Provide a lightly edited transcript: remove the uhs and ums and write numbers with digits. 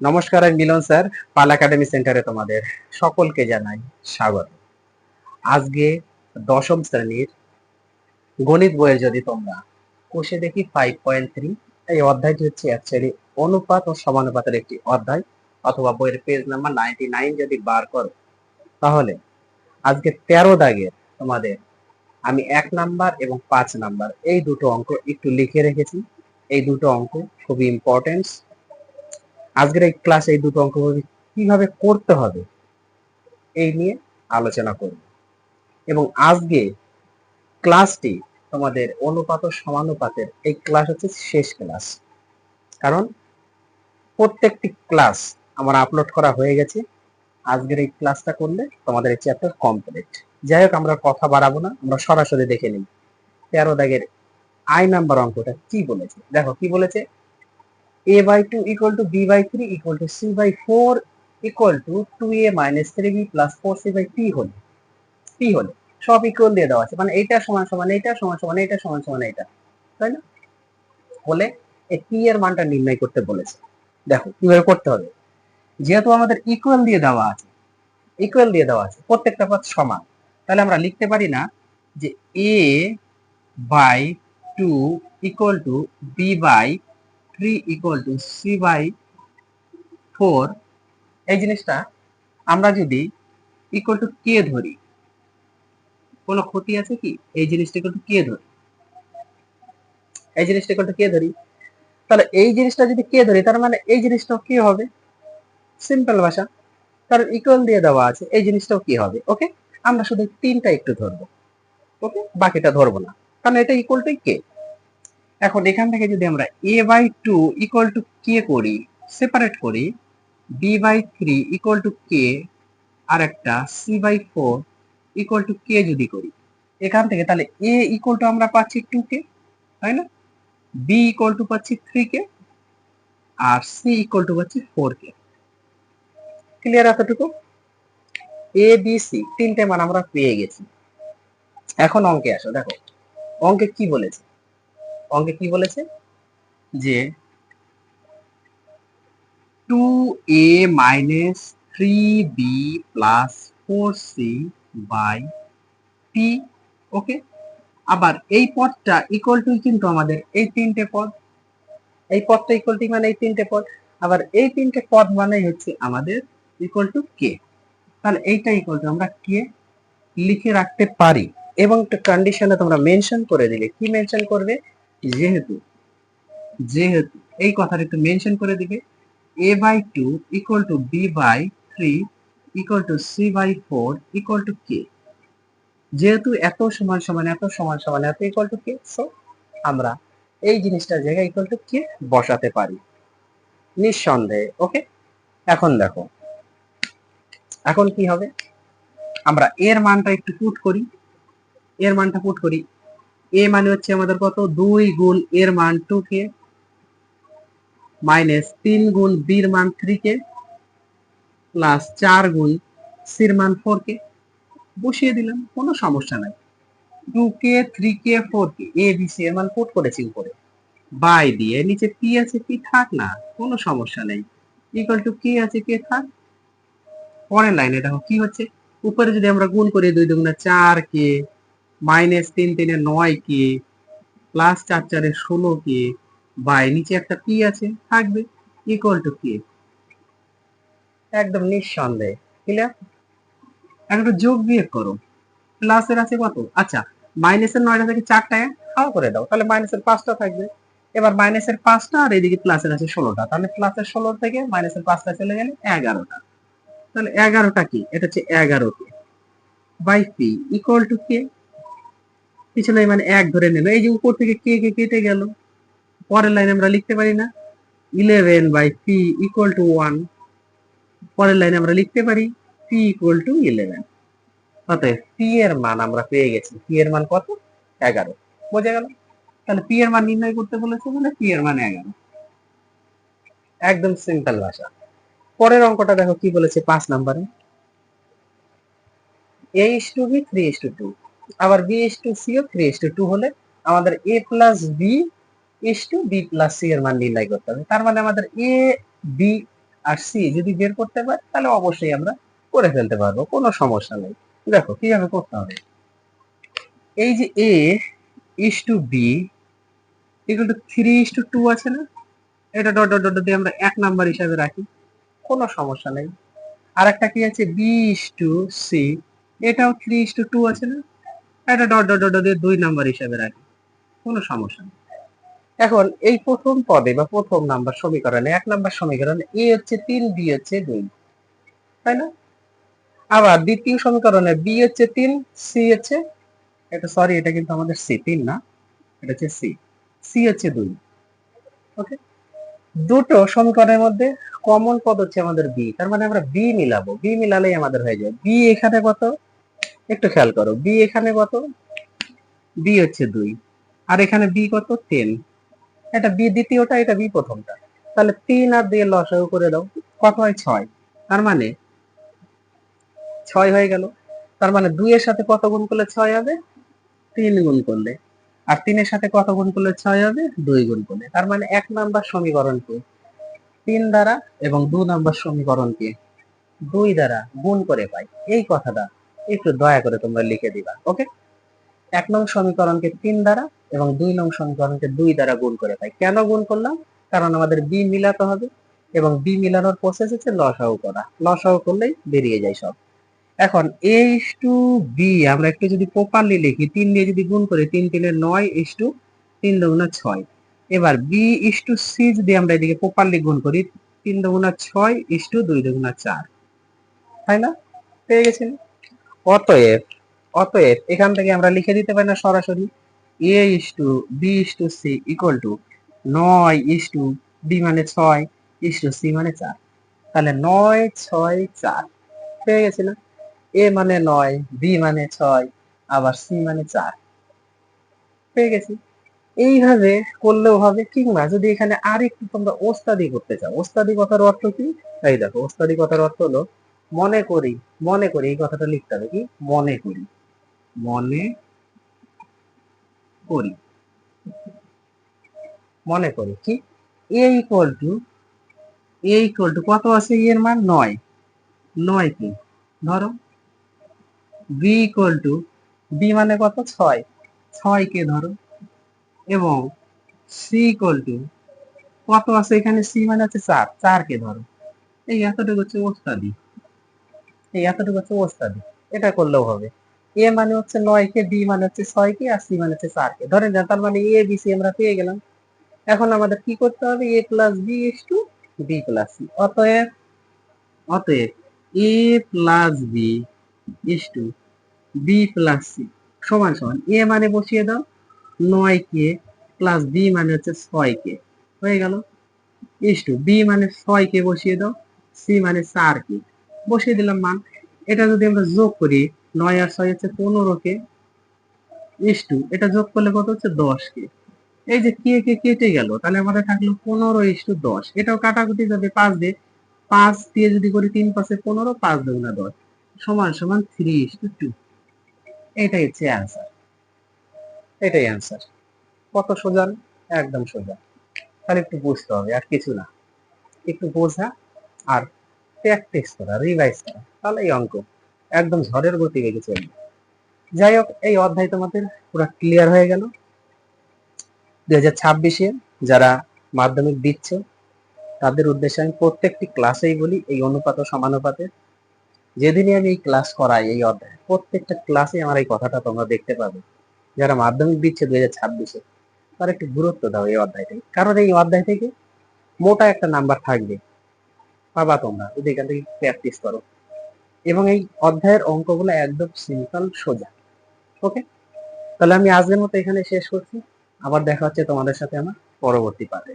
নমস্কার, আমি মিলন স্যার। পাল একাডেমি সেন্টারে তোমাদের সকলকে জানাই স্বাগত। আজকে দশম শ্রেণীর গণিত বইয়ের যদি তোমরা কোষে দেখি 5.3, এই অধ্যায়টি হচ্ছে অ্যাকচুয়ালি অনুপাত ও সমানুপাতের একটি অধ্যায়, অথবা বইয়ের পেজ নাম্বার 99 যদি বার করো, তাহলে আজকে 13 দাগের তোমাদের আমি 1 নাম্বার এবং 5 নাম্বার এই দুটো অঙ্ক একটু লিখে রেখেছি। এই দুটো অঙ্ক খুবই ইম্পর্টেন্ট। আজকের এই ক্লাসে এই দুটো অঙ্ক কিভাবে করতে হবে এই নিয়ে আলোচনা করব, এবং আজকে ক্লাসটি তোমাদের অনুপাত ও সমানুপাতের এই ক্লাস হচ্ছে শেষ ক্লাস। কারণ প্রত্যেকটি ক্লাস আমার আপলোড করা হয়ে গেছে, আজকের এই ক্লাসটা করলে তোমাদের এই চ্যাপ্টার কমপ্লিট। যাই হোক, আমরা কথা বাড়াবো না, আমরা সরাসরি দেখে নিই 13 দাগের আই নাম্বার অঙ্কটা কি বলেছে। দেখো কি বলেছে, a/2 = b/3 = c/4 2a - 3b + 4c/p হলে সব ইকুয়াল দিয়ে দেওয়া আছে, মানে এইটা সমান সমান এইটা সমান সমান এইটা সমান সমান এইটা, তাই না? বলে এই p এর মানটা নির্ণয় করতে বলেছে। দেখো কিভাবে করতে হবে। যেহেতু আমাদের ইকুয়াল দিয়ে দেওয়া আছে প্রত্যেকটা পদ সমান, তাহলে আমরা লিখতে পারি না যে a/2 = b/3 = c/4, এই জিনিসটা আমরা যদি ইকুয়াল টু কে ধরি, কোনো ক্ষতি আছে কি? এই জিনিসটা ইকুয়াল টু কে ধরি, তাহলে এই জিনিসটা যদি কে ধরি, তার মানে এই জিনিসটাও কি হবে? সিম্পল ভাষা, কারণ ইকুয়াল দিয়ে দেওয়া আছে, এই জিনিসটাও কি হবে? ওকে, আমরা শুধু তিনটা একটু ধরবো, ওকে, বাকিটা ধরবো না, কারণ এটা ইকুয়াল টু কে। এখন এখান থেকে যদি আমরা a/2 = কে করি, সেপারেট করি, b/3 = কে, আর একটা c/4 = কে যদি করি এখান থেকে, তাহলে a = আমরা পাচ্ছি 2k, তাই না? b = পাচ্ছি 3k, আর c = পাচ্ছি 4k। ক্লিয়ার এতটুকু? a b c তিনটে মান আমরা পেয়ে গেছি। এখন অঙ্কে আসো। দেখো অঙ্কে কি বলেছে, যে 2a - 3b + 4c/p, ওকে। আবার এই পদটা ইকুয়াল টু কিন্তু আমাদের এই তিনটে পদ, এই পদটা ইকুয়াল টু মানে এই তিনটে পদ, আবার এই তিনটে পদ মানেই হচ্ছে আমাদের ইকুয়াল টু কে। তাহলে এইটা ইকুয়াল টু আমরা কে লিখে রাখতে পারি, এবং একটা কন্ডিশনে তোমরা মেনশন করে দিলে, কি মেনশন করবে? যেহেতু এই কথাটা একটু মেনশন করে দিবে, a/2 = b/3 = c/4 = k। যেহেতু এত সমান সমান এত সমান সমান এত ইকুয়াল টু কে, সো আমরা এই জিনিসটার জায়গায় ইকুয়াল টু কে বসাতে পারি নিঃসন্দেহে। ওকে, এখন দেখো এখন কি হবে, আমরা এর মানটা একটু পুট করি। এ মানে হচ্ছে আমাদের কত? 2 গুণ এর মান 2k মাইনাস 3 গুণ বির মান 3k প্লাস 4 গুণ সির মান 4k বসিয়ে দিলাম, কোনো সমস্যা নাই। 2k 3k 4k A B C এর মান পুট করেছি উপরে, বাই দিয়ে নিচে পি আছে, পি থাক না, কোনো সমস্যা নেই, ইকুয়াল টু কে আছে, কে থাক। পরের লাইনে দেখো কি হচ্ছে, উপরে যদি আমরা গুণ করি 2 দুগুণে 4k minus 3 3 9k plus 4 4 16k by নিচে একটা পি আছে থাকবে, ইকুয়াল টু কে। একদম নিঃসন্দেহে ক্লিয়ার। একটা যোগ বিয়োগ করো, প্লাসের আছে কত? আচ্ছা, মাইনাসের 9টা থেকে 4টা হাওয়া করে দাও, তাহলে মাইনাসের 5টা থাকবে। এবার মাইনাসের 5টা আর এদিকে প্লাসের আছে 16টা, তাহলে প্লাসের 16 থেকে মাইনাসের 5টা চলে গেলে 11টা। তাহলে 11টা কি? এটা হচ্ছে 11কে বাই পি ইকুয়াল টু কে। পিছনে মানে 1 ধরে নিল, এই যে উপর থেকে কে কে কেটে গেল। পরের লাইনে আমরা লিখতে পারি না 11/p ইকুয়াল টু 1। পরের লাইনে আমরা লিখতে পারি p ইকুয়াল টু 11। অতএব পি এর মান আমরা পেয়ে গেছি। পি এর মান কত? 11। বোঝা গেল? তাহলে পি এর মান নির্ণয় করতে বলেছে, মানে পি এর মান 11। একদম সিম্পল ভাষা। পরের অঙ্কটা দেখো কি বলেছে 5 নম্বরে, a/b 3:2, আবার b/c ও 3:2 হলে আমাদের a plus b b plus c এর মান নির্ণয় করতে হবে। তার মানে আমাদের a b আর সি যদি বের করতে পারি তাহলে অবশ্যই আমরা করে ফেলতে পারবো, কোনো সমস্যা নেই। দেখো কিভাবে করতে হবে। এই যে এ is to B equal to 3:2 আছে না, এটা ডট ডট ডট দিয়ে আমরা 1 নাম্বার হিসাবে রাখি, কোনো সমস্যা নেই। আর একটা কি আছে বি ইস টু সি, এটাও 3:2 আছে না, এটা ডট ডট ডট দিয়ে 2 নাম্বার হিসাবে রাখি, কোনো সমস্যা নেই। এখন এই প্রথম পদে বা প্রথম নাম্বার সমীকরণে 1 নাম্বার সমীকরণে এ হচ্ছে 3, বি হচ্ছে 2, তাই না? আবার দ্বিতীয় সমীকরণে বি হচ্ছে 3, সি হচ্ছে, এটা সরি এটা কিন্তু আমাদের সি 3 না, এটা হচ্ছে সি, সি হচ্ছে 2। ওকে, দুটো সমীকরণের মধ্যে কমন পদ হচ্ছে আমাদের বি, তার মানে আমরা বি মিলাবো, বি মিলালেই আমাদের হয়ে যাবে। বি এখানে কত, একটু খেয়াল করো, বি এখানে কত, বি হচ্ছে 2, আর এখানে বি কত 10, এটা বি দ্বিতীয়টা, এটা বি প্রথমটা, তাহলে 3 আর 2 লসাগু করে দাও, কত হয় 6, তার মানে 6 হয়ে গেল। তার মানে 2 এর সাথে কত গুণ করলে 6 হবে, 3 গুণ করলে, আর 3 এর সাথে কত গুণ করলে 6 হবে, 2 গুণ করলে। তার মানে 1 নাম্বার সমীকরণকে 3 দ্বারা এবং 2 নাম্বার সমীকরণকে 2 দ্বারা গুণ করে পাই, এই কথাটা একটু দয়া করে তোমরা লিখে দিবা। ওকে, 1 নং সমীকরণকে 3 দ্বারা এবং 2 নং সমীকরণকে 2 দ্বারা গুণ করে পাই। কেন গুণ করলাম, কারণ আমাদের বি মিলাতে হবে, এবং বি মিলানোর প্রসেস হচ্ছে লসাগু করা, লসাগু করলেই বেরিয়ে যায় সব। এখন এ ইস টু বি আমরা একটু যদি প্রপারলি লিখি, 3 দিয়ে যদি গুণ করি, 3 3 9 ইস টু 3 দুগুণা 6। এবার বি ইস টু সি যদি আমরা এদিকে প্রপারলি গুণ করি, 3 দুগুণা 6 ইস টু 2 দুগুণা 4, তাই না? পেয়ে গেছেন। অতএব অতএব এখান থেকে আমরা লিখে দিতে পারি না সরাসরি, A is to B is to C equal to 9 is to B মানে 6 ইস টু সি মানে 4, তাহলে 9 6 4 পেয়ে গেছি না? এ মানে 9, বি মানে 6, আবার সি মানে 4 পেয়ে গেছি। এইভাবে করলেও হবে, কিংবা যদি এখানে আর একটু তোমরা ওস্তাদি করতে চাও, ওস্তাদি কথার অর্থ কি, এই দেখো ওস্তাদি কথার অর্থ হলো মনে করি, মনে করি, এই কথাটা লিখতে হবে কি, মনে করি, মনে করি, মনে করি কি, A equal to, A equal to কত আছে, এর মান 9, 9 কি ধরো, বি ইকুয়াল টু, বি মানে কত 6, 6 কে ধরো, এবং সি ইকুয়াল টু কত আছে এখানে, সি মানে হচ্ছে 4, 4 কে ধরো। এই এতটুকু হচ্ছে ওস্তাদি, এই এতটুকু হচ্ছে ওস্তাদি, এটা করলেও হবে। এ মানে হচ্ছে 9 কে, বি মানে হচ্ছে 6 কে, আর সি মানে হচ্ছে 4 কে ধরে যান, তার মানে এ বি সি আমরা পেয়ে গেলাম। এখন আমাদের কি করতে হবে, A plus B is to B plus C, অতএব অতএব A plus B is to B plus C সমান সমান, এ মানে বসিয়ে দাও 9 কে, প্লাস বি মানে হচ্ছে 6 কে, হয়ে গেল, ইস টু বি মানে 6 কে বসিয়ে দাও, সি মানে 4 কে বসিয়ে দিলাম মান। এটা যদি আমরা যোগ করি, 9 আর 6 হচ্ছে 15 কে, ইস টু এটা যোগ করলে কত হচ্ছে 10 কে, এই যে কে কে কেটে গেল, তাহলে আমাদের থাকলো 15 ইস টু 10, এটাও কাটাকুটি যাবে 5 দিয়ে, 5 দিয়ে যদি করি 3 5 15, 5 দুগুণা 10 সমান সমান 3:2, এটাই হচ্ছে অ্যান্সার, এটাই অ্যান্সার। কত সোজা, একদম সোজা, তাহলে একটু বুঝতে হবে আর কিছু না, একটু বোঝা আর প্র্যাকটিস করা, রিভাইজ করা, তাহলে এই অঙ্ক একদম ঝড়ের গতি বেগে চলবে। যাই হোক, এই অধ্যায় তোমাদের পুরো ক্লিয়ার হয়ে গেল। 2026-এ যারা মাধ্যমিক দিচ্ছে তাদের উদ্দেশ্যে আমি প্রত্যেকটি ক্লাসেই বলি, এই অনুপাত ও সমানুপাতে যেদিনই আমি এই ক্লাস করাই, এই অধ্যায় প্রত্যেকটা ক্লাসে আমার এই কথাটা তোমরা দেখতে পাবে। যারা মাধ্যমিক দিচ্ছে 2026-এ, তারা একটু গুরুত্ব দাও এই অধ্যায়টাই, কারণ এই অধ্যায় থেকে মোটা একটা নাম্বার থাকবে, পাবা তোমরা যদি এখান থেকে প্র্যাকটিস করো। এবং এই অধ্যায়ের অঙ্কগুলো একদম সিম্পল সোজা। ওকে, তাহলে আমি আজকের মতো এখানে শেষ করছি, আবার দেখা হচ্ছে তোমাদের সাথে আমার পরবর্তী পাঠে।